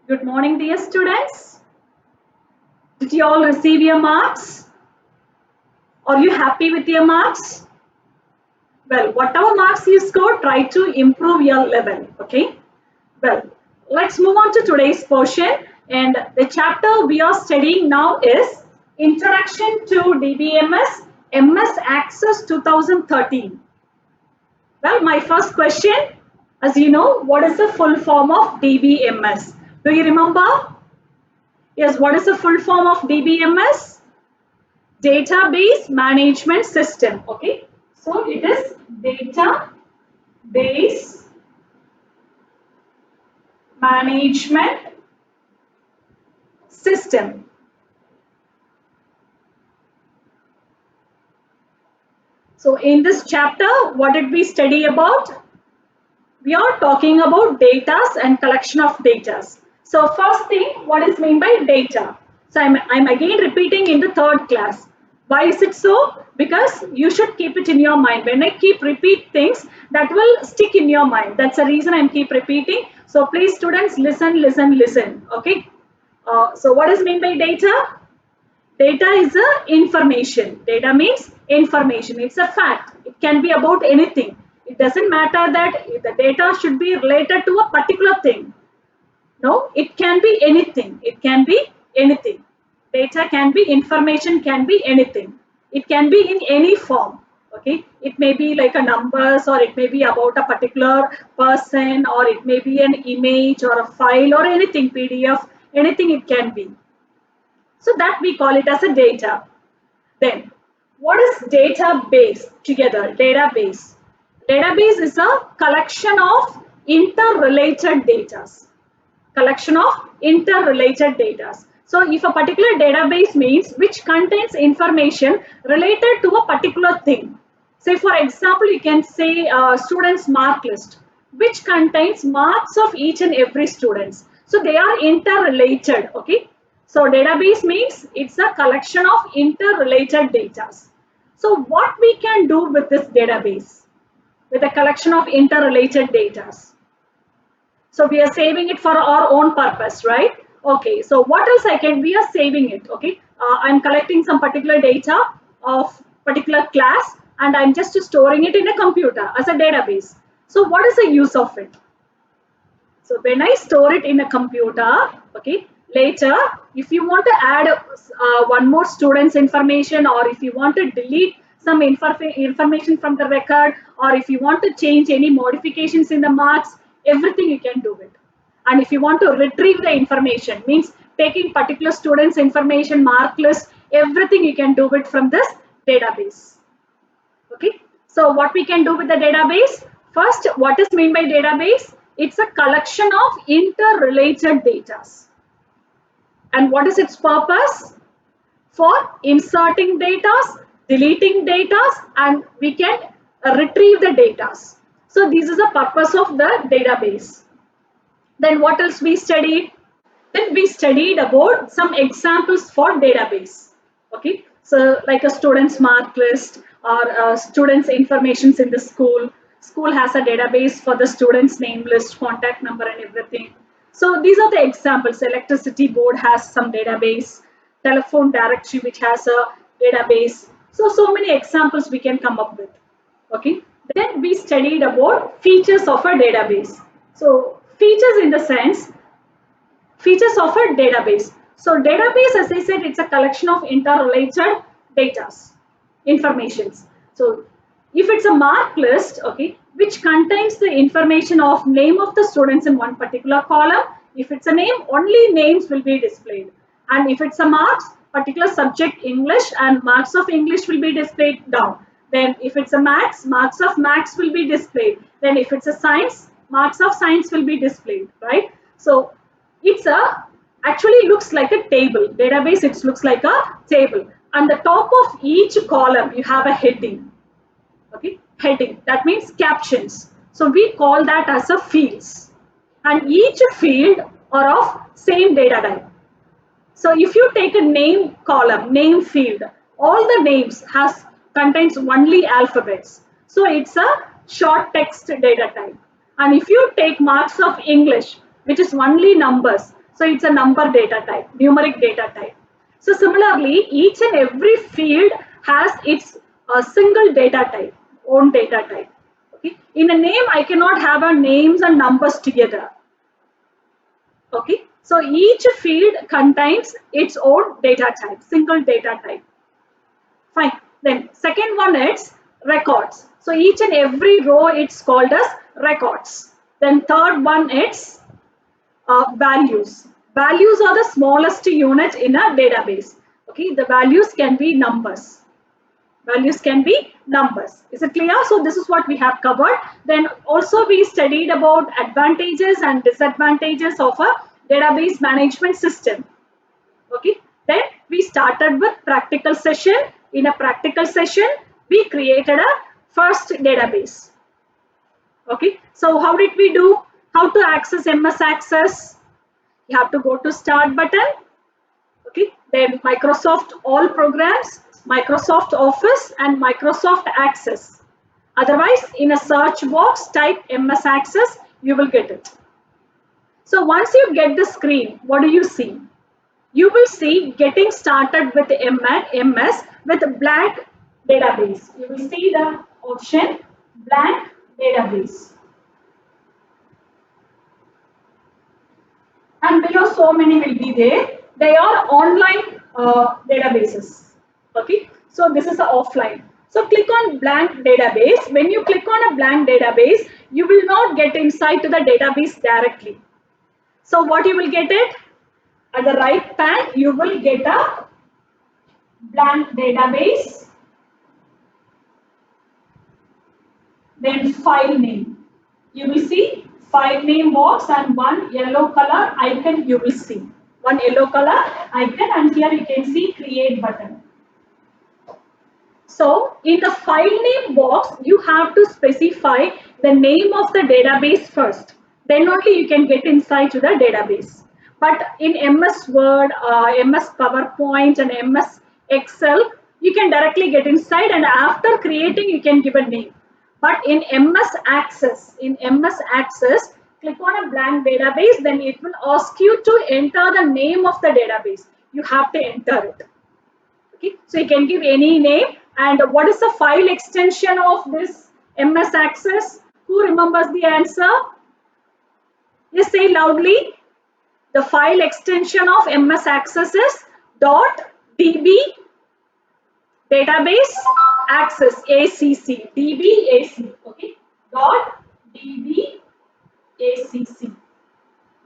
Good morning, dear students. Did you all receive your marks? Are you happy with your marks? Well, whatever marks you score, try to improve your level. Okay. Well, let's move on to today's portion. And the chapter we are studying now is Introduction to DBMS MS Access 2013. Well, my first question, as you know, what is the full form of DBMS? Do you remember? Yes, what is the full form of DBMS? Database Management System. Okay, so it is Database Management System. So in this chapter, what did we study about? We are talking about data and collection of data. So first thing, what is meant by data? So I'm again repeating in the third class. Why is it so? Because you should keep it in your mind. When I keep repeat things, that will stick in your mind. That's the reason I'm keep repeating. So please students, listen, listen, listen. Okay. So what is meant by data? Data is a information. Data means information. It's a fact. It can be about anything. It doesn't matter that the data should be related to a particular thing. No, it can be anything. It can be anything. Data can be information, can be anything. It can be in any form. Okay, it may be like a numbers, or it may be about a particular person, or it may be an image or a file or anything, PDF, anything it can be. So that we call it as a data. Then, what is database together? Database. Database is a collection of interrelated data. Collection of interrelated data. So if a particular database means which contains information related to a particular thing. Say for example, you can say students mark list, which contains marks of each and every students. So they are interrelated. Okay. So database means it's a collection of interrelated data. So what we can do with this database, with a collection of interrelated data? So we are saving it for our own purpose, right? Okay, so what else we are saving it, okay? I'm collecting some particular data of particular class, and I'm just storing it in a computer as a database. So what is the use of it? So when I store it in a computer, okay, later, if you want to add one more student's information, or if you want to delete some information from the record, or if you want to change any modifications in the marks, everything you can do it. And if you want to retrieve the information, means taking particular student's information, mark list, everything you can do it from this database. Okay, so what we can do with the database? First, what is meant by database? It's a collection of interrelated data. And what is its purpose? For inserting data, deleting data, and we can retrieve the data. So this is the purpose of the database. Then what else we studied? Then we studied about some examples for database. Okay, so like a student's mark list, or students' informations in the school. School has a database for the student's name list, contact number, and everything. So these are the examples. Electricity board has some database. Telephone directory which has a database. So many examples we can come up with. Okay. Then we studied about features of a database. So features in the sense, features of a database. So database, as I said, it's a collection of interrelated data, informations. So if it's a mark list, okay, which contains the information of name of the students in one particular column, if it's a name, only names will be displayed. And if it's a marks, particular subject English, and marks of English will be displayed down. Then if it's a maths, marks of maths will be displayed. Then if it's a science, marks of science will be displayed, right? So it's a actually looks like a table. Database, it looks like a table. And the top of each column, you have a heading. Okay, heading. That means captions. So we call that as a fields. And each field are of same data type. So if you take a name column, name field, all the names contains only alphabets. So it's a short text data type. And if you take marks of English, which is only numbers, So it's a number data type, numeric data type. So similarly, each and every field has its single data type, own data type. Okay. In a name, I cannot have a names and numbers together. Okay. So each field contains its own data type, single data type. Fine. Then second one is records. So each and every row it's called as records. Then third one is values. Values are the smallest unit in a database. Okay, the values can be numbers. Values can be numbers. Is it clear? So this is what we have covered. Then also we studied about advantages and disadvantages of a database management system. Okay, then we started with practical session. In a practical session, we created a first database. Okay, so how did we do? How to access MS Access? You have to go to start button. Okay, then Microsoft all programs, Microsoft Office and Microsoft Access. Otherwise, in a search box, type MS Access, you will get it. So once you get the screen, what do you see? You will see getting started with MS with blank database. You will see the option blank database. And below so many will be there. They are online databases. Okay, so this is the offline. So click on blank database. When you click on a blank database, you will not get inside to the database directly. So what you will get it? At the right pan, you will get a blank database, then file name. You will see file name box and one yellow color icon you will see. One yellow color icon and here you can see create button. So in the file name box, you have to specify the name of the database first. Then only you can get inside to the database. But in MS Word, MS PowerPoint and MS Excel, you can directly get inside and after creating you can give a name. But in MS Access, click on a blank database, then it will ask you to enter the name of the database. You have to enter it. Okay, so you can give any name. And what is the file extension of this MS Access? Who remembers the answer? Yes, say loudly. The file extension of MS Access is .db database access ACC DBAC. Okay, .db ACC.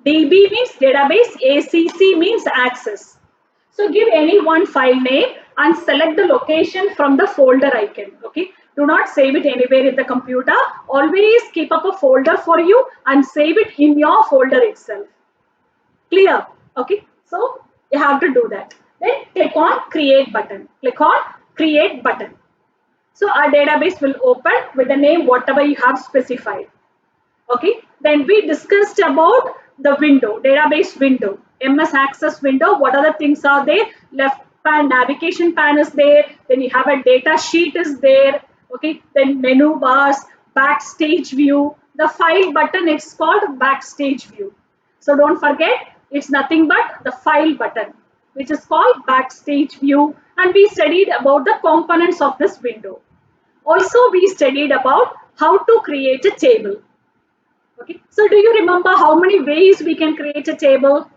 DB means database, ACC means access. So give any one file name and select the location from the folder icon. Okay. Do not save it anywhere in the computer. Always keep up a folder for you and save it in your folder itself. Clear? Okay. So you have to do that. Then click on create button. Click on create button. So our database will open with the name whatever you have specified. Okay. Then we discussed about the window, database window, MS Access window. What other things are there? Left pan navigation pan is there. Then you have a data sheet is there. Okay. Then menu bars, backstage view. The file button it's called backstage view. So don't forget it's nothing but the file button which is called backstage view. And we studied about the components of this window. Also we studied about how to create a table. Okay, so do you remember how many ways we can create a table?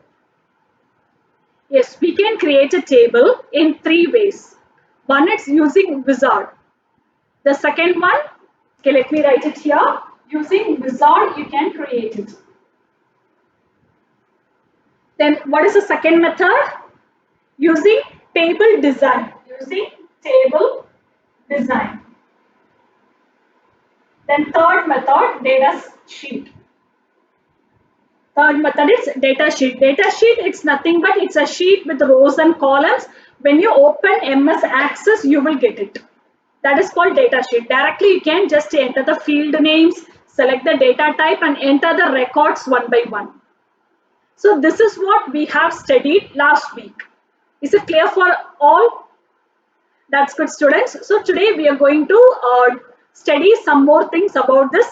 Yes, we can create a table in 3 ways. One is using wizard. The second one, okay, let me write it here. Using wizard, you can create it. Then what is the second method? Using table design. Using table design. Then third method, data sheet. Third method is data sheet. Data sheet, it's nothing but it's a sheet with rows and columns. When you open MS Access, you will get it. That is called data sheet. Directly, you can just enter the field names, select the data type and enter the records one by one. So this is what we have studied last week. Is it clear for all? That's good, students. So today we are going to study some more things about this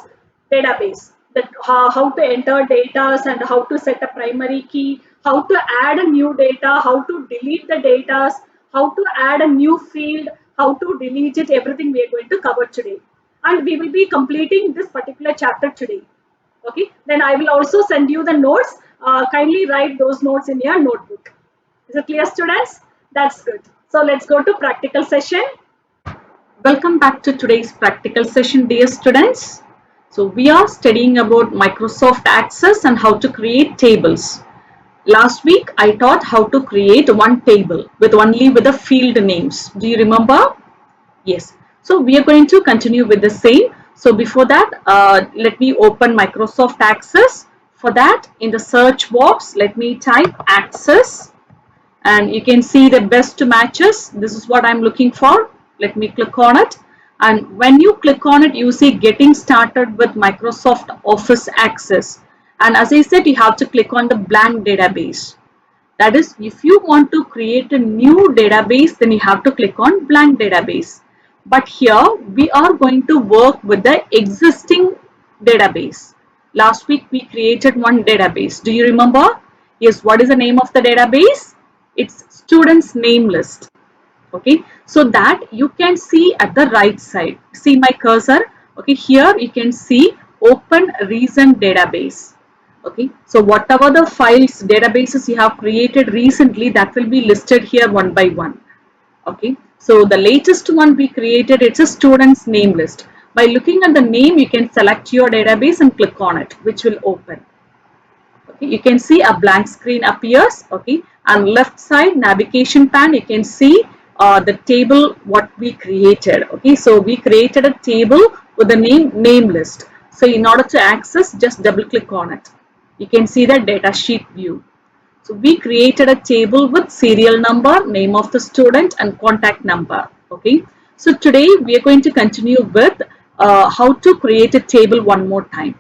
database. That how to enter data and how to set a primary key, how to add a new data, how to delete the data, how to add a new field, how to delete it, everything we are going to cover today. And we will be completing this particular chapter today. Okay, then I will also send you the notes. Kindly write those notes in your notebook. Is it clear, students? That's good. So let's go to practical session. Welcome back to today's practical session, dear students. So we are studying about Microsoft Access and how to create tables. Last week I taught how to create one table with only with the field names. Do you remember? Yes. So we are going to continue with the same. So before that, let me open Microsoft Access. For that, in the search box, let me type Access, and you can see the best matches. This is what I'm looking for. Let me click on it. And when you click on it, you see getting started with Microsoft Office Access. And as I said, you have to click on the blank database. That is, if you want to create a new database, then you have to click on blank database. But here we are going to work with the existing database. Last week we created one database. Do you remember? Yes, what is the name of the database? It's students name list. Okay, so that you can see at the right side. See my cursor. Okay, here you can see open recent database. Okay, so whatever the files databases you have created recently, that will be listed here one by one. Okay, so the latest one we created, it's a student's name list. By looking at the name, you can select your database and click on it, which will open. Okay, you can see a blank screen appears. Okay, and left side navigation pane, you can see the table what we created. Okay, so we created a table with the name list. So in order to access, just double click on it. You can see the data sheet view. So we created a table with serial number, name of the student, and contact number. Okay. So today we are going to continue with how to create a table one more time.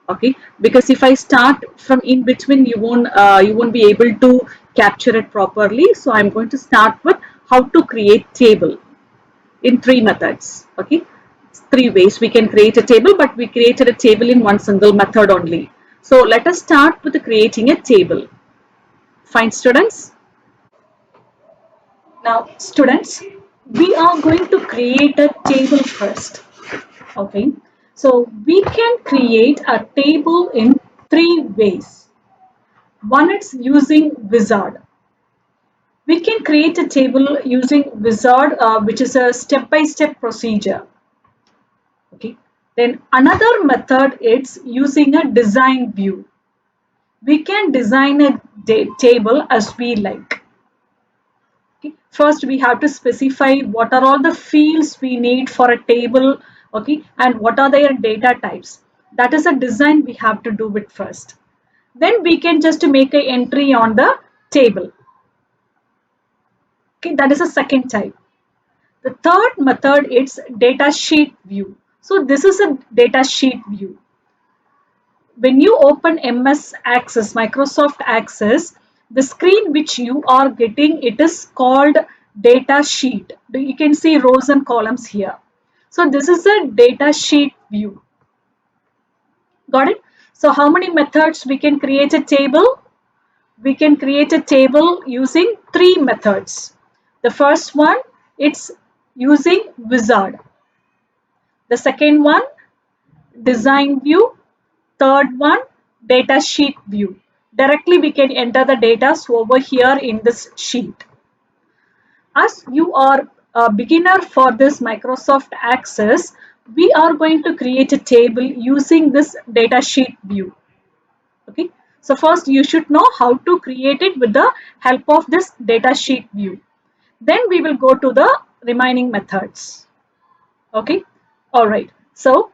Okay. Because if I start from in between, you won't be able to capture it properly. So I'm going to start with how to create table in three methods. Okay. Three ways we can create a table, but we created a table in one single method only. So let us start with creating a table. Fine, students. Now, students, we are going to create a table first. Okay. So we can create a table in three ways. One is using Wizard. We can create a table using Wizard, which is a step-by-step procedure. Okay. Then another method is using a design view. We can design a table as we like. Okay. First, we have to specify what are all the fields we need for a table, okay, and what are their data types. That is a design we have to do it first. Then we can just make an entry on the table. Okay, that is a second type. The third method is data sheet view. So this is a data sheet view. When you open MS Access, Microsoft Access, the screen which you are getting, it is called data sheet. You can see rows and columns here. So this is a data sheet view. Got it? So how many methods we can create a table? We can create a table using three methods. The first one, it's using Wizard. The second one, design view. Third one, data sheet view. Directly we can enter the data over here in this sheet. As you are a beginner for this Microsoft Access, we are going to create a table using this data sheet view. Okay. So first you should know how to create it with the help of this data sheet view. Then we will go to the remaining methods. Okay. All right. So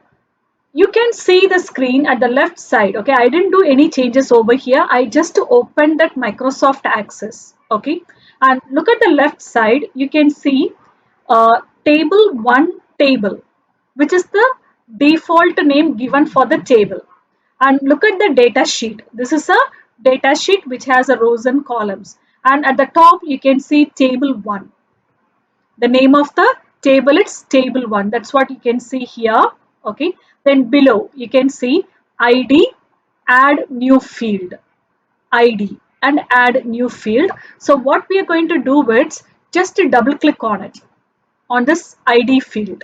you can see the screen at the left side. Okay, I didn't do any changes over here. I just opened that Microsoft Access. Okay, and look at the left side. You can see table 1 table, which is the default name given for the table. And look at the data sheet. This is a data sheet which has a rows and columns. And at the top, you can see table 1. The name of the table is table 1. That's what you can see here. Okay. Then below you can see ID, add new field, ID, and add new field. So what we are going to do is just to double click on it, on this ID field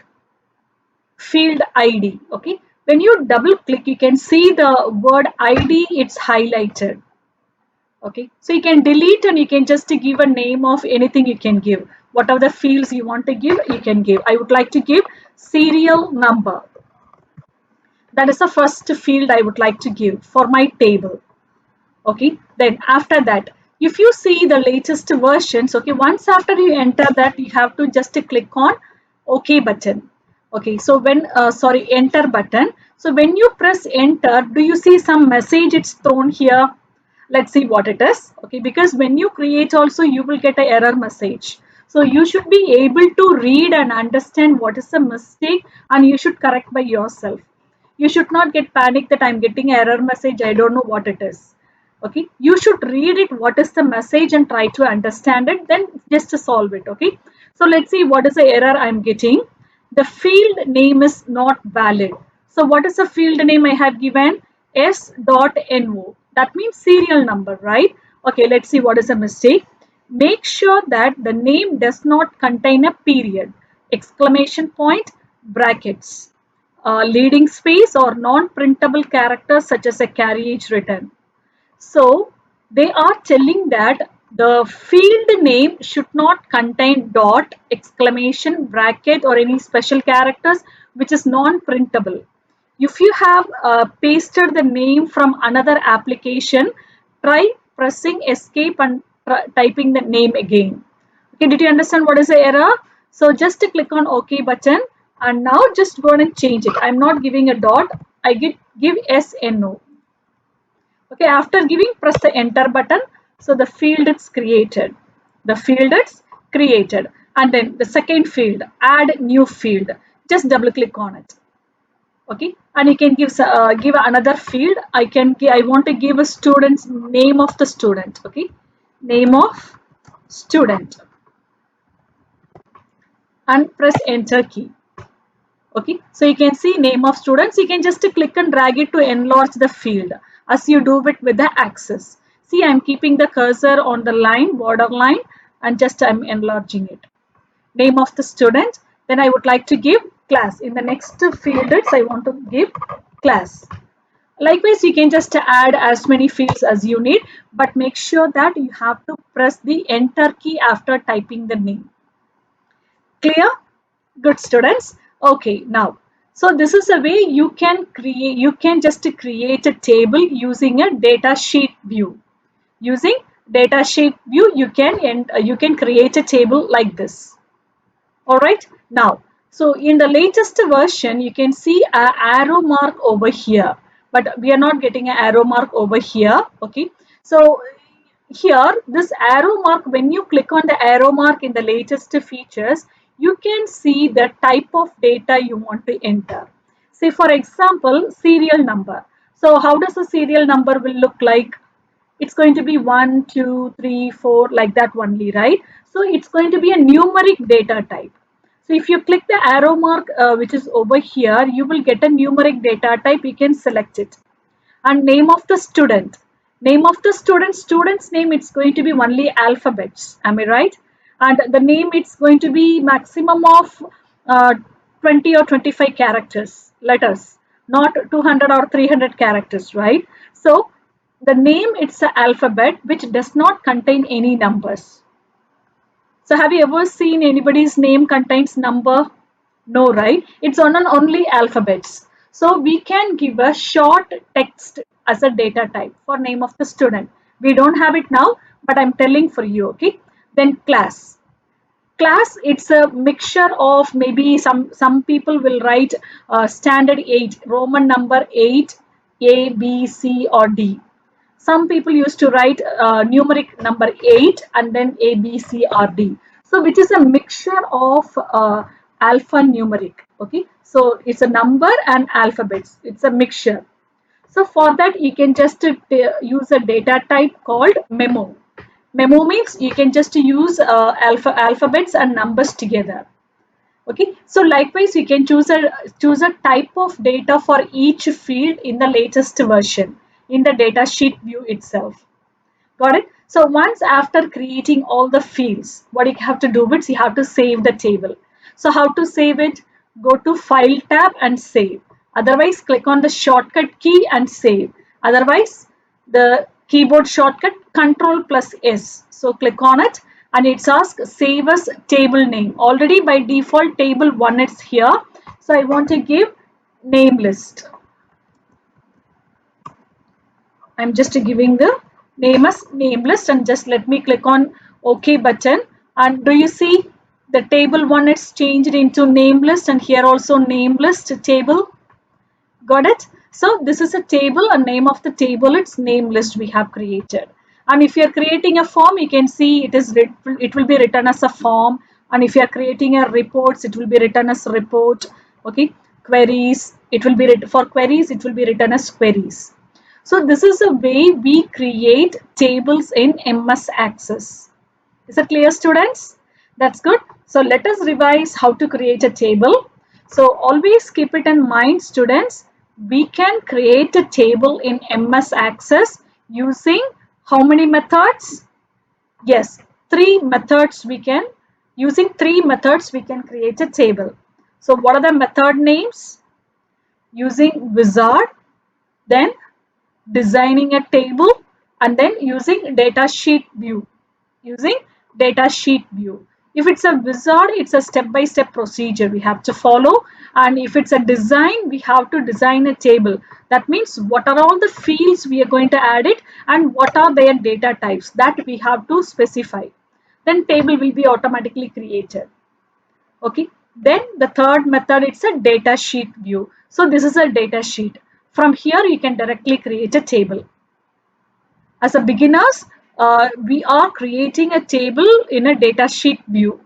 ID. Okay, when you double click, you can see the word ID, it's highlighted. Okay, so you can delete and you can just give a name of anything. You can give whatever the fields you want to give, you can give. I would like to give serial number. That is the first field I would like to give for my table. Okay, then after that, if you see the latest versions, okay, once after you enter that, you have to just click on OK button. Okay, so when sorry, enter button. So when you press enter, do you see some message it's thrown here? Let's see what it is. Okay, because when you create also, you will get an error message. So you should be able to read and understand what is the mistake, and you should correct by yourself. You should not get panicked that I'm getting an error message, I don't know what it is. Okay, you should read it, what is the message, and try to understand it, then just to solve it. Okay, so let's see what is the error I'm getting. The field name is not valid. So what is the field name I have given? S.no. That means serial number, right? Okay, let's see what is the mistake. Make sure that the name does not contain a period, exclamation point, brackets, leading space, or non-printable characters such as a carriage written. So they are telling that the field name should not contain dot, exclamation, bracket, or any special characters which is non-printable. If you have pasted the name from another application, try pressing escape and typing the name again. Okay, did you understand what is the error? So just to click on OK button, and now just go and change it. I'm not giving a dot, I give SNO. Okay, after giving, press the enter button. So the field is created. The field is created. And then the second field, add new field. Just double click on it. Okay, and you can give another field. I want to give a student's name of the student. Okay, name of student, and press enter key. Okay, so you can see name of students. You can just click and drag it to enlarge the field as you do it with the axis. See, I'm keeping the cursor on the line, border line, and just I'm enlarging it. Name of the student. Then I would like to give class. In the next field, I want to give class. Likewise, you can just add as many fields as you need, but make sure that you have to press the enter key after typing the name. Clear? Good, students. Okay, now, so this is a way you can just create a table using a data sheet view. Using data sheet view, you can create a table like this. All right, now, so in the latest version, you can see an arrow mark over here, but we are not getting an arrow mark over here. Okay, so here, this arrow mark, when you click on the arrow mark in the latest features, you can see the type of data you want to enter. Say, for example, serial number. So how does a serial number will look like? It's going to be 1, 2, 3, 4, like that only, right? So it's going to be a numeric data type. So if you click the arrow mark, which is over here, you will get a numeric data type. You can select it. And name of the student. Name of the student's name, it's going to be only alphabets. Am I right? And the name, it's going to be maximum of 20 or 25 characters, letters, not 200 or 300 characters, right? So the name, it's an alphabet which does not contain any numbers. So have you ever seen anybody's name contains number? No, right? It's on an only alphabets. So we can give a short text as a data type for name of the student. We don't have it now, but I'm telling for you, okay? Then class. Class, it's a mixture of maybe some people will write standard 8, Roman number 8, A, B, C, or D. Some people used to write numeric number 8 and then A, B, C, or D. So which is a mixture of alphanumeric. Okay, so it's a number and alphabets. It's a mixture. So for that, you can just use a data type called memo. Memo means you can just use alphabets and numbers together. Okay, so likewise, you can choose a type of data for each field in the latest version in the data sheet view itself. Got it? So once after creating all the fields, what you have to do is you have to save the table. So how to save it? Go to File tab and save. Otherwise, click on the shortcut key and save. Otherwise, the keyboard shortcut Control plus S. So click on it and it's asked save as table name. Already by default table 1 is here. So I want to give name list. I'm just giving the name as name list and just let me click on OK button. And do you see the table 1 is changed into name list and here also name list table. Got it? So this is a table, a name of the table, it's name list we have created. And if you're creating a form, you can see it will be written as a form. And if you're creating a reports, it will be written as report. Okay, queries, it will be for queries, it will be written as queries. So this is a way we create tables in MS Access. Is it clear, students? That's good. So let us revise how to create a table. So always keep it in mind, students. We can create a table in MS Access using how many methods? Yes, using three methods we can create a table. So what are the method names? Using wizard, then designing a table, and then using datasheet view. If it's a wizard, it's a step-by-step procedure we have to follow. And if it's a design, we have to design a table. That means what are all the fields we are going to add it and what are their data types that we have to specify. Then table will be automatically created. Okay. Then the third method, it's a data sheet view. So this is a data sheet. From here, you can directly create a table. As a beginners, we are creating a table in a data sheet view.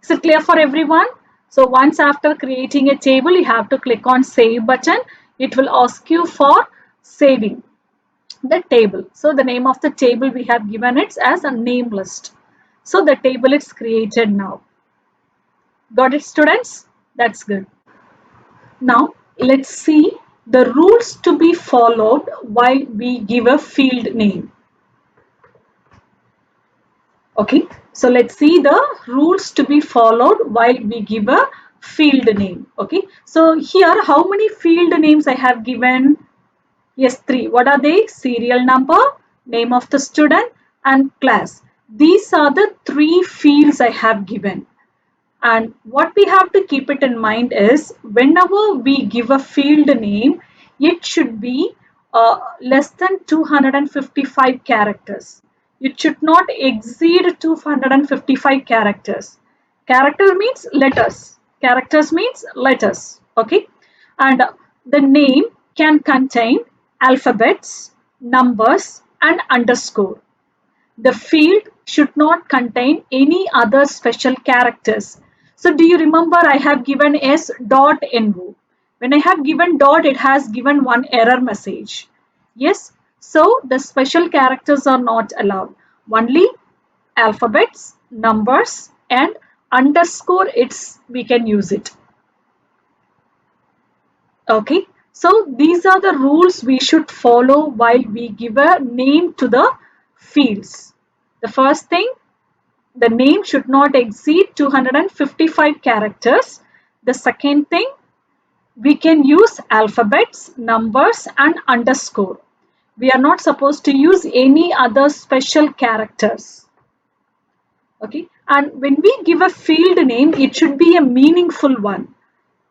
Is it clear for everyone? So once after creating a table, you have to click on save button. It will ask you for saving the table. So the name of the table we have given it as a name list. So the table is created now. Got it, students? That's good. Now let's see the rules to be followed while we give a field name. Okay, so let's see the rules to be followed while we give a field name. Okay, so here how many field names I have given? Yes, 3. What are they? Serial number, name of the student, and class. These are the 3 fields I have given. And what we have to keep it in mind is whenever we give a field name, it should be less than 255 characters. It should not exceed 255 characters. Character means letters. Characters means letters. Okay. And the name can contain alphabets, numbers, and underscore. The field should not contain any other special characters. So do you remember I have given s.env. When I have given dot, it has given one error message. Yes, so the special characters are not allowed. Only alphabets, numbers, and underscore we can use it. Okay, so these are the rules we should follow while we give a name to the fields. The first thing, the name should not exceed 255 characters. The second thing, we can use alphabets, numbers, and underscore. We are not supposed to use any other special characters. Okay, and when we give a field name, it should be a meaningful one.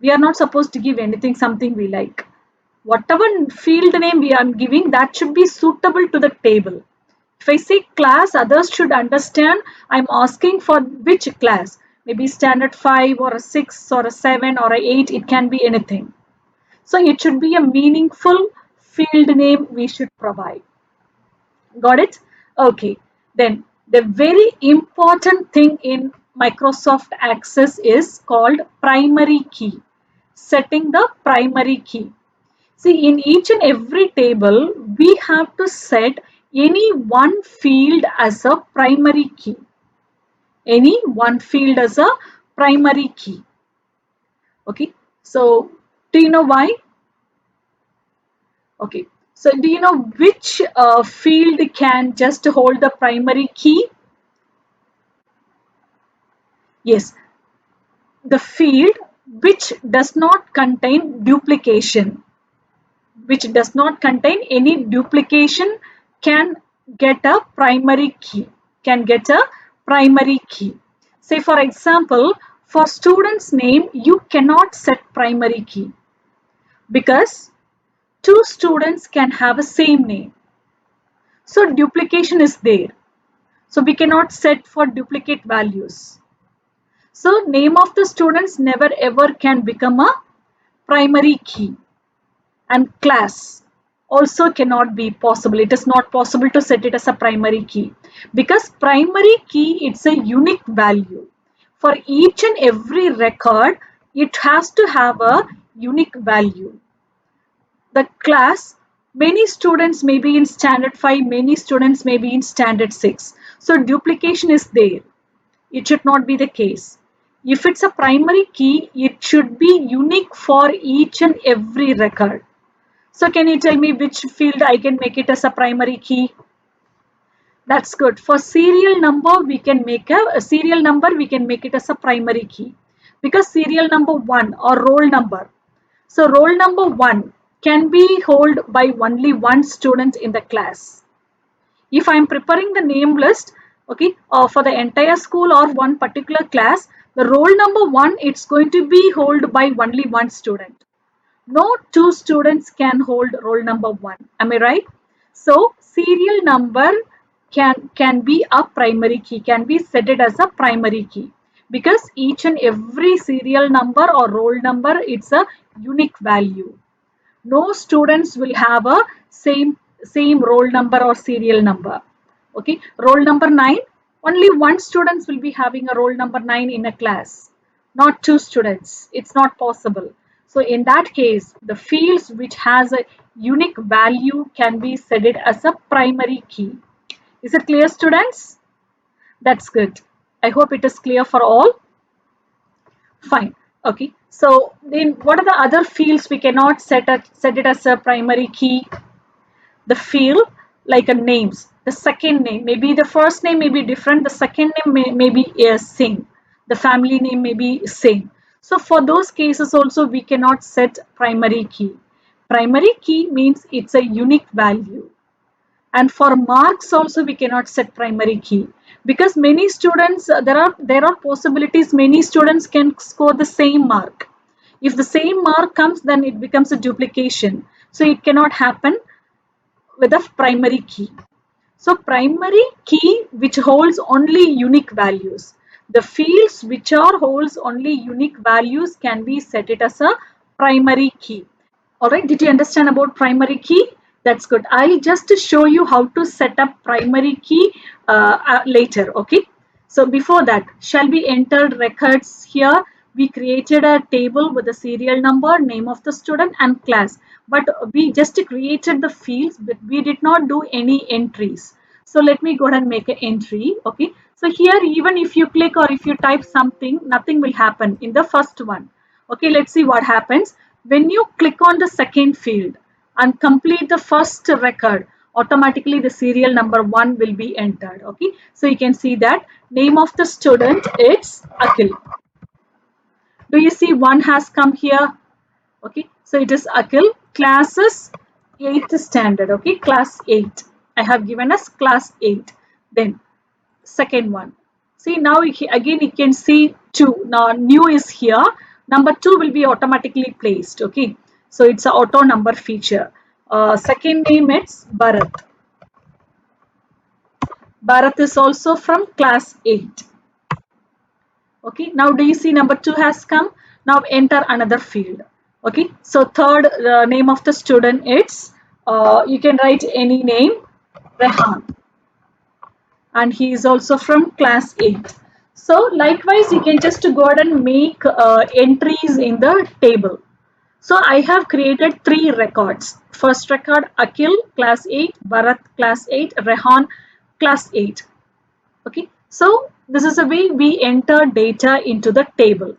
We are not supposed to give anything, something we like. Whatever field name we are giving, that should be suitable to the table. If I say class, others should understand I'm asking for which class. Maybe standard 5 or a 6 or a 7 or a 8, it can be anything. So it should be a meaningful field name we should provide. Got it? Okay. Then the very important thing in Microsoft Access is called primary key. Setting the primary key. See, in each and every table, we have to set any one field as a primary key. Any one field as a primary key. Okay, so do you know why? Okay, So do you know which field can just hold the primary key? Yes, the field which does not contain duplication, which does not contain any duplication, can get a primary key, can get a primary key. Say for example, for student's name, you cannot set primary key because two students can have a same name. So duplication is there. So we cannot set for duplicate values. So name of the students never ever can become a primary key, and class also cannot be possible. It is not possible to set it as a primary key because primary key, it's a unique value. For each and every record, it has to have a unique value. The class, many students may be in standard 5, many students may be in standard 6. So duplication is there. It should not be the case. If it's a primary key, it should be unique for each and every record. So can you tell me which field I can make it as a primary key? That's good. For serial number, we can make a serial number, we can make it as a primary key because serial number 1 or roll number. So roll number 1 can be held by only one student in the class. If I am preparing the name list, okay, for the entire school or one particular class, the roll number 1, it's going to be held by only one student. No two students can hold roll number 1. Am I right? So serial number can be a primary key, can be set it as a primary key because each and every serial number or roll number, it's a unique value. No students will have a same roll number or serial number. Okay, roll number 9, only one student will be having a roll number 9 in a class, not two students. It's not possible. So in that case, the fields which has a unique value can be set it as a primary key. Is it clear, students? That's good. I hope it is clear for all. Fine. Okay. So then what are the other fields we cannot set it as a primary key? The field like a names. The second name, maybe the first name may be different. The second name may be same. The family name may be same. So for those cases also we cannot set primary key. Primary key means it's a unique value. And for marks also we cannot set primary key because many students, there are possibilities many students can score the same mark. If the same mark comes, then it becomes a duplication, so it cannot happen with a primary key. So primary key which holds only unique values, the fields which are holds only unique values can be set it as a primary key. All right, did you understand about primary key? That's good. I'll just show you how to set up primary key later, okay? So before that, shall we enter records here? We created a table with the serial number, name of the student and class. But we just created the fields, but we did not do any entries. So let me go ahead and make an entry, okay? So here, even if you click or if you type something, nothing will happen in the first one. Okay, let's see what happens. When you click on the second field and complete the first record, automatically the serial number 1 will be entered. Okay, so you can see that name of the student is Akhil. Do you see 1 has come here? Okay, so it is Akhil. Class is 8th standard. Okay, class 8. I have given us class 8. Then second one. See now again you can see 2. Now new is here. Number 2 will be automatically placed. Okay, so it's an auto number feature. Second name it's Bharat. Bharat is also from class 8. Okay, now do you see number 2 has come? Now enter another field. Okay, so third name of the student it's you can write any name, Rehan, and he is also from class 8. So likewise you can just go ahead and make entries in the table. So I have created 3 records. First record Akhil class 8, Bharat class 8, Rehan class 8. Okay, so this is the way we enter data into the table.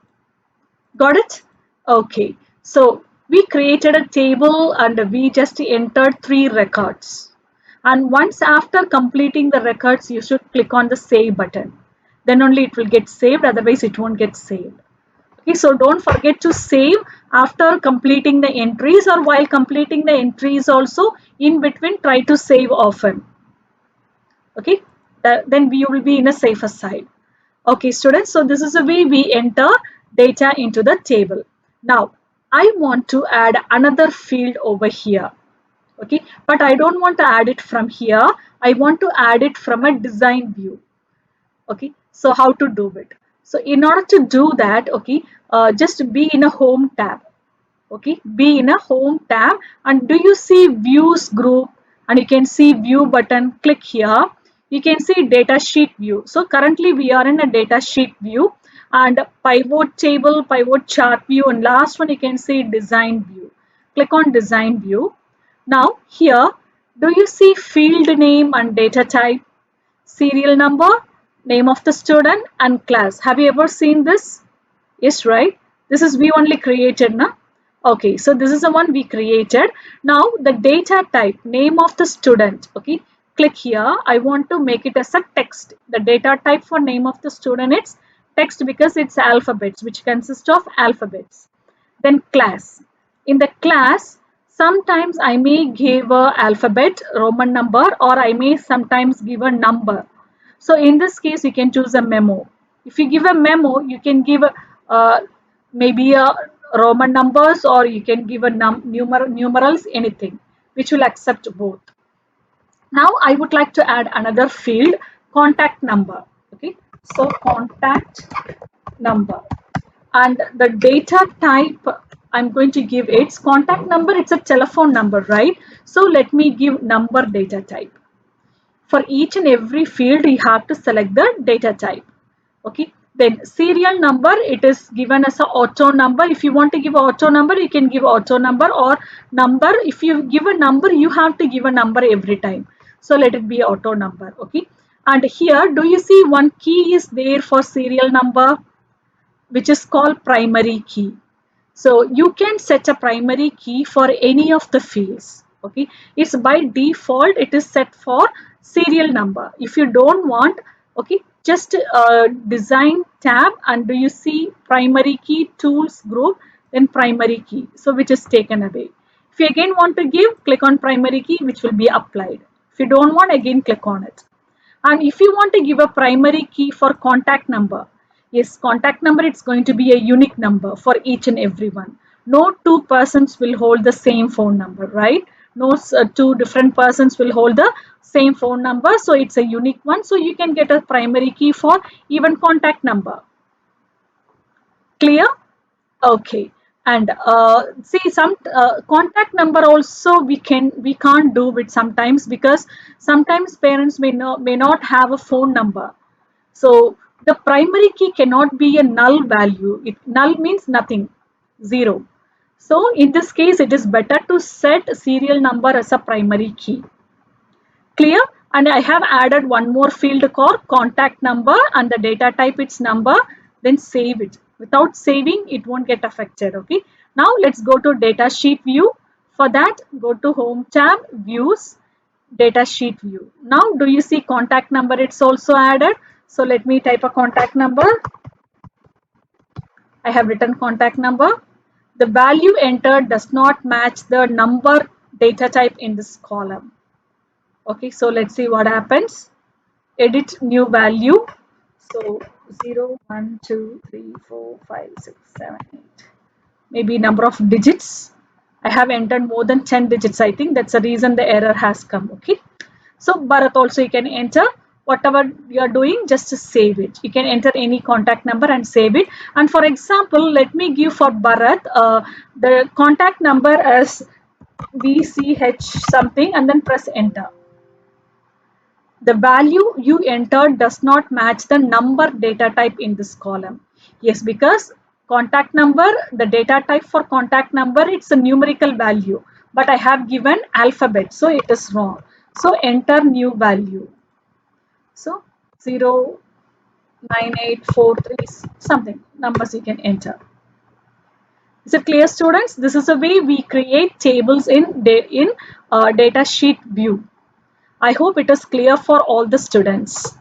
Got it? Okay, so we created a table and we just entered 3 records. And once after completing the records, you should click on the save button. Then only it will get saved, otherwise it won't get saved. Okay, so don't forget to save after completing the entries, or while completing the entries also, in between try to save often. Okay, then we will be in a safer side. Okay, students, so this is the way we enter data into the table. Now, I want to add another field over here. Okay, but I don't want to add it from here. I want to add it from a design view. Okay, so how to do it? So in order to do that, okay, just be in a home tab. Okay, be in a home tab, and do you see views group, and you can see view button, click here. You can see data sheet view. So currently we are in a data sheet view, and pivot table, pivot chart view, and last one you can see design view. Click on design view. Now here, do you see field name and data type, serial number, name of the student, and class? Have you ever seen this? Yes, right? This is we only created, na? Okay, so this is the one we created. Now the data type, name of the student. Okay, click here. I want to make it as a text. The data type for name of the student is text because it's alphabets, which consists of alphabets. Then class. In the class, sometimes I may give a alphabet, Roman number, or I may sometimes give a number. So in this case, you can choose a memo. If you give a memo, you can give maybe a Roman numbers, or you can give a numerals, anything, which will accept both. Now I would like to add another field, contact number. Okay, so contact number, and the data type I'm going to give its contact number. It's a telephone number, right? So let me give number data type. For each and every field, you have to select the data type. Okay, then serial number, it is given as a auto number. If you want to give auto number, you can give auto number, or number. If you give a number, you have to give a number every time. So let it be auto number. Okay, and here, do you see one key is there for serial number, which is called primary key? So you can set a primary key for any of the fields. Okay, it's by default it is set for serial number. If you don't want, okay, just design tab, and do you see primary key tools group, then primary key, so which is taken away. If you again want to give, click on primary key, which will be applied. If you don't want, again click on it. And if you want to give a primary key for contact number, yes, contact number, it's going to be a unique number for each and every one. No two persons will hold the same phone number, right? No two different persons will hold the same phone number. So it's a unique one. So you can get a primary key for even contact number. Clear? Okay. And see, some contact number also we can't do it sometimes, because sometimes parents may not have a phone number. So the primary key cannot be a null value. Null means nothing, zero. So in this case, it is better to set serial number as a primary key. Clear? And I have added one more field called contact number, and the data type its number, then save it. Without saving, it won't get affected. Okay. Now let's go to data sheet view. For that, go to home tab, views, data sheet view. Now do you see contact number? It's also added. So let me type a contact number. I have written contact number. The value entered does not match the number data type in this column. Okay, so let's see what happens. Edit new value. So 0, 1, 2, 3, 4, 5, 6, 7, 8. Maybe number of digits. I have entered more than 10 digits. I think that's the reason the error has come. Okay. So Bharat also you can enter whatever you are doing, just to save it. You can enter any contact number and save it. And for example, let me give for Bharat the contact number as VCH something, and then press enter. The value you entered does not match the number data type in this column. Yes, because contact number, the data type for contact number, it's a numerical value, but I have given alphabet, so it is wrong. So enter new value. So 0, 9, 8, 4, 3, something numbers you can enter. Is it clear, students? This is the way we create tables in data sheet view. I hope it is clear for all the students.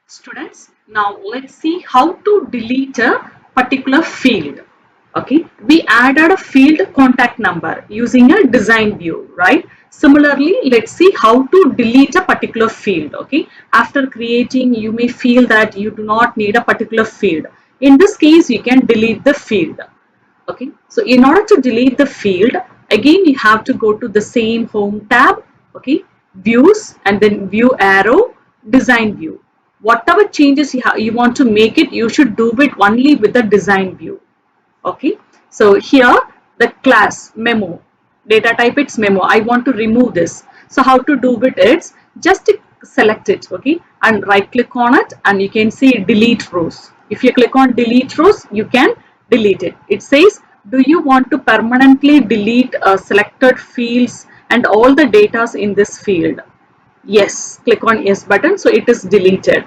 Students, now let's see how to delete a particular field. Okay, we added a field contact number using a design view, right? Similarly, let's see how to delete a particular field. Okay, after creating, you may feel that you do not need a particular field. In this case, you can delete the field. Okay, so in order to delete the field, again you have to go to the same home tab. Okay, views and then view arrow, design view. Whatever changes you want to make it, you should do it only with the design view. Okay, so here the class memo, data type it's memo. I want to remove this. So how to do it is just select it, okay, and right click on it and you can see delete rows. If you click on delete rows, you can delete it. It says, do you want to permanently delete selected fields and all the data in this field? Yes, click on yes button, so it is deleted.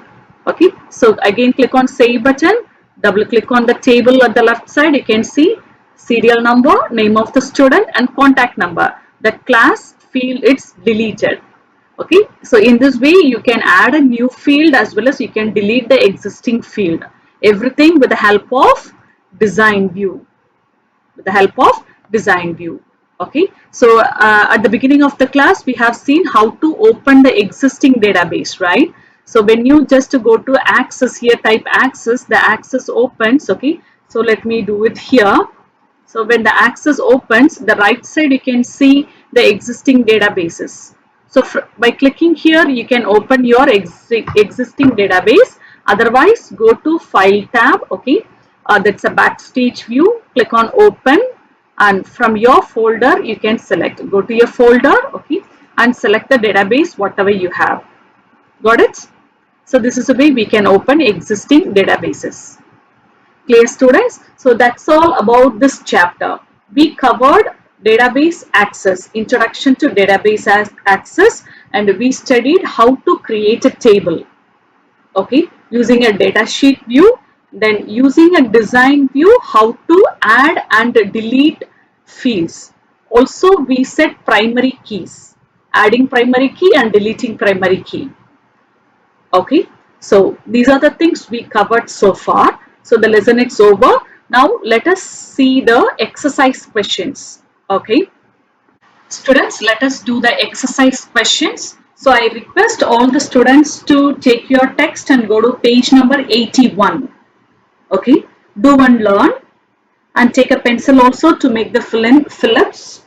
Okay, so again click on save button, double click on the table at the left side. You can see serial number, name of the student and contact number. The class field it's deleted. Okay, so in this way you can add a new field as well as you can delete the existing field. Everything with the help of design view. With the help of design view. Okay, so at the beginning of the class we have seen how to open the existing database, right? So when you just go to access here, type access, the access opens. Okay, so let me do it here. So when the access opens, the right side you can see the existing databases. So by clicking here you can open your existing database. Otherwise go to file tab. Okay, that's a backstage view. Click on open and from your folder you can select, go to your folder, okay, and select the database whatever you have. Got it? So this is the way we can open existing databases. Clear, students? So that's all about this chapter. We covered database access, introduction to database access, and we studied how to create a table, okay, using a data sheet view. Then using a design view, how to add and delete fields. Also we set primary keys, adding primary key and deleting primary key. Okay, so these are the things we covered so far. So the lesson is over. Now let us see the exercise questions. Okay, students, let us do the exercise questions. So I request all the students to take your text and go to page number 81. Okay, do and learn, and take a pencil also to make the fill-ups.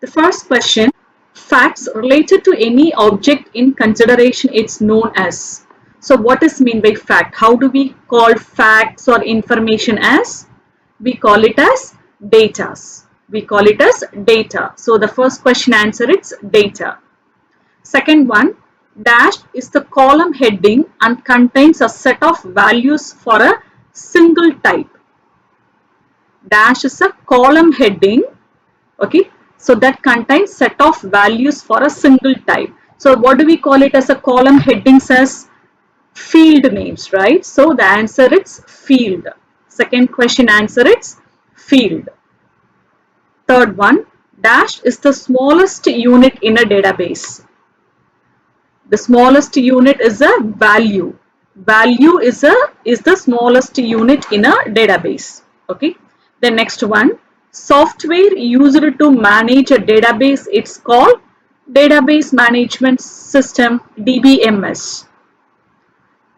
The first question, facts related to any object in consideration, it's known as. So what is mean by fact? How do we call facts or information as? We call it as data. We call it as data. So the first question answer is data. Second one, dash is the column heading and contains a set of values for a single type. Dash is a column heading, okay, so that contains set of values for a single type. So what do we call it as a column headings? As field names, right? So the answer is field. Second question answer is field. Third one, dash is the smallest unit in a database. The smallest unit is a value. Value is the smallest unit in a database. Okay. The next one, software used to manage a database, it's called database management system, DBMS.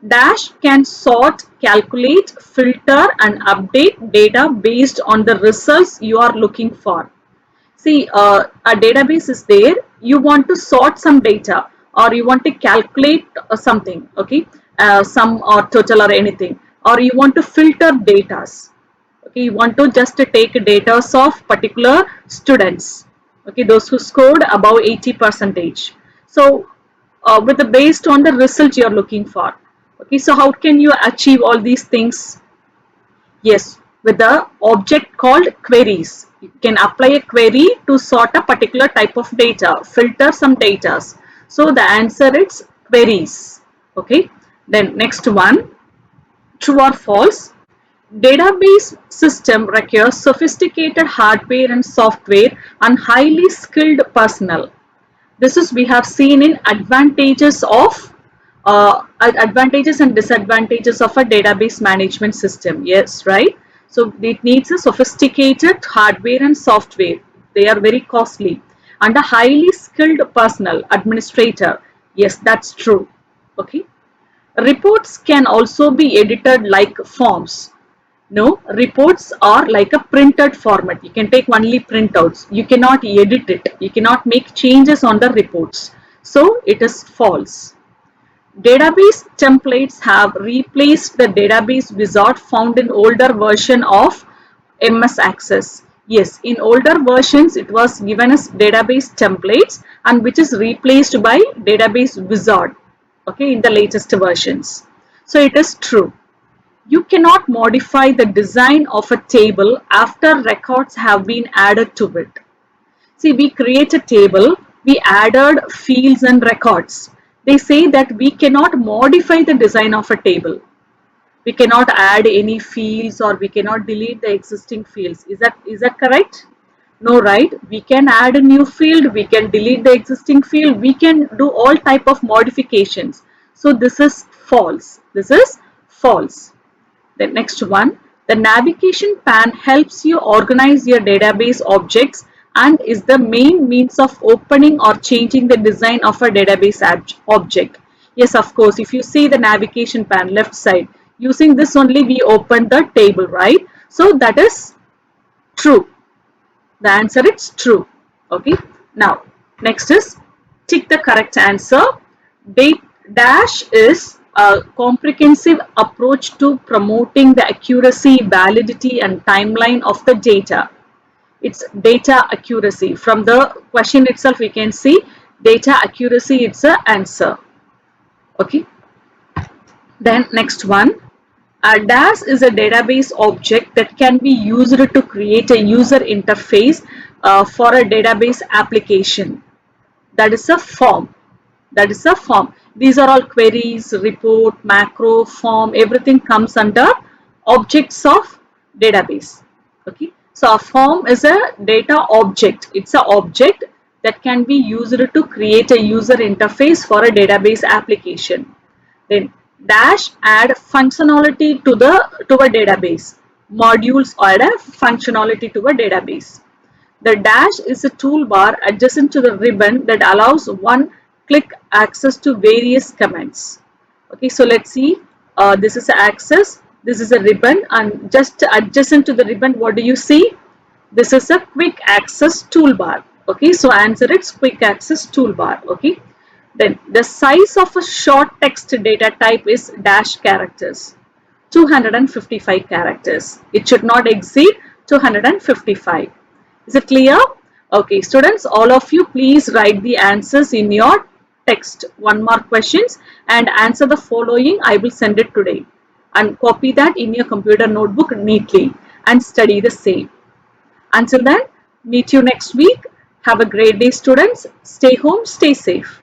Dash can sort, calculate, filter and update data based on the results you are looking for. See, a database is there, you want to sort some data or you want to calculate something, okay, sum or total or anything, or you want to filter data. Okay, you want to just take data of particular students, okay, those who scored above 80%. So with the based on the result you are looking for. Okay, so how can you achieve all these things? Yes, with the object called queries. You can apply a query to sort a particular type of data, filter some data. So the answer is queries. Okay, then next one, true or false. Database system requires sophisticated hardware and software and highly skilled personnel. This is we have seen in advantages and disadvantages of a database management system. Yes, right. So it needs a sophisticated hardware and software. They are very costly and a highly skilled personnel administrator. Yes, that's true. Okay. Reports can also be edited like forms. No, reports are like a printed format. You can take only printouts. You cannot edit it. You cannot make changes on the reports. So it is false. Database templates have replaced the database wizard found in older version of MS Access. Yes, in older versions it was given as database templates and which is replaced by database wizard. Okay, in the latest versions. So it is true. You cannot modify the design of a table after records have been added to it. See, we create a table, we added fields and records. They say that we cannot modify the design of a table. We cannot add any fields or we cannot delete the existing fields. Is that correct? No, right? We can add a new field, we can delete the existing field, we can do all type of modifications. So this is false. This is false. The next one, the navigation pane helps you organize your database objects and is the main means of opening or changing the design of a database object. Yes, of course, if you see the navigation pane left side, using this only we open the table, right? So that is true. The answer is true. Okay. Now, next is tick the correct answer. Dash is a comprehensive approach to promoting the accuracy, validity and timeline of the data. It's data accuracy. From the question itself we can see data accuracy, it's the answer. Okay. Then next one. A DAS is a database object that can be used to create a user interface for a database application. That is a form. That is a form. These are all queries, report, macro, form, everything comes under objects of database. Okay. So a form is a data object. It's an object that can be used to create a user interface for a database application. Then dash add functionality to a database. Modules add a functionality to a database. The dash is a toolbar adjacent to the ribbon that allows one click access to various commands. Okay, so let's see. This is access. This is a ribbon, and just adjacent to the ribbon, what do you see? This is a quick access toolbar. Okay, so answer is quick access toolbar. Okay. Then the size of a short text data type is dash characters, 255 characters. It should not exceed 255. Is it clear? Okay, students, all of you please write the answers in your text, 1 mark questions, and answer the following. I will send it today and copy that in your computer notebook neatly and study the same. Until then, meet you next week. Have a great day, students. Stay home, stay safe.